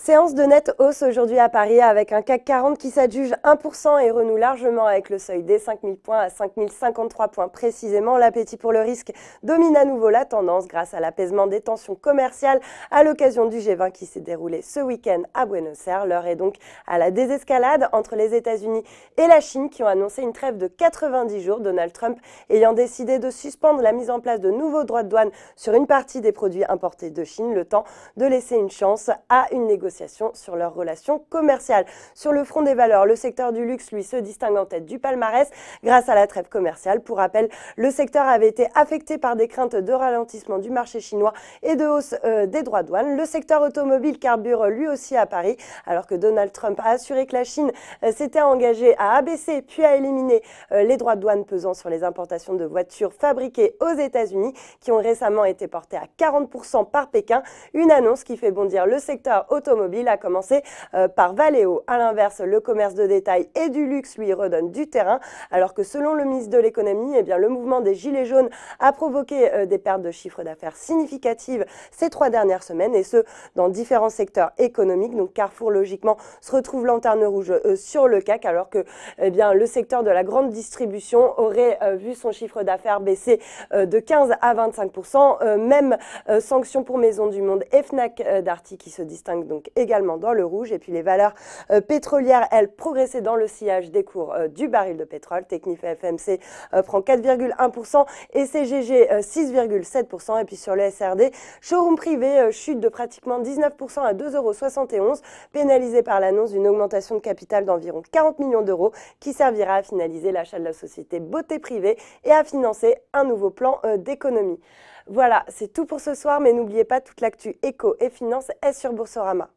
Séance de nette hausse aujourd'hui à Paris avec un CAC 40 qui s'adjuge 1% et renoue largement avec le seuil des 5000 points à 5053 points précisément. L'appétit pour le risque domine à nouveau la tendance grâce à l'apaisement des tensions commerciales à l'occasion du G20 qui s'est déroulé ce week-end à Buenos Aires. L'heure est donc à la désescalade entre les États-Unis et la Chine qui ont annoncé une trêve de 90 jours. Donald Trump ayant décidé de suspendre la mise en place de nouveaux droits de douane sur une partie des produits importés de Chine, le temps de laisser une chance à une négociation sur leurs relations commerciales. Sur le front des valeurs, le secteur du luxe, lui, se distingue en tête du palmarès grâce à la trêve commerciale. Pour rappel, le secteur avait été affecté par des craintes de ralentissement du marché chinois et de hausse des droits de douane. Le secteur automobile carbure lui aussi à Paris, alors que Donald Trump a assuré que la Chine s'était engagée à abaisser puis à éliminer les droits de douane pesant sur les importations de voitures fabriquées aux États-Unis, qui ont récemment été portés à 40% par Pékin. Une annonce qui fait bondir le secteur automobile, a commencé par Valeo. A l'inverse, le commerce de détail et du luxe lui redonne du terrain, alors que selon le ministre de l'économie, le mouvement des gilets jaunes a provoqué des pertes de chiffre d'affaires significatives ces 3 dernières semaines, et ce dans différents secteurs économiques. Donc Carrefour logiquement se retrouve lanterne rouge sur le CAC, alors que le secteur de la grande distribution aurait vu son chiffre d'affaires baisser de 15 à 25%. Même sanction pour Maison du Monde et Fnac Darty qui se distinguent donc également dans le rouge. Et puis les valeurs pétrolières, elles, progressaient dans le sillage des cours du baril de pétrole. Technip FMC prend 4,1% et CGG 6,7%. Et puis sur le SRD, showroom privé chute de pratiquement 19% à 2,71 €, pénalisé par l'annonce d'une augmentation de capital d'environ 40 millions d'euros qui servira à finaliser l'achat de la société Beauté Privée et à financer un nouveau plan d'économie. Voilà, c'est tout pour ce soir, mais n'oubliez pas, toute l'actu éco et finance est sur Boursorama.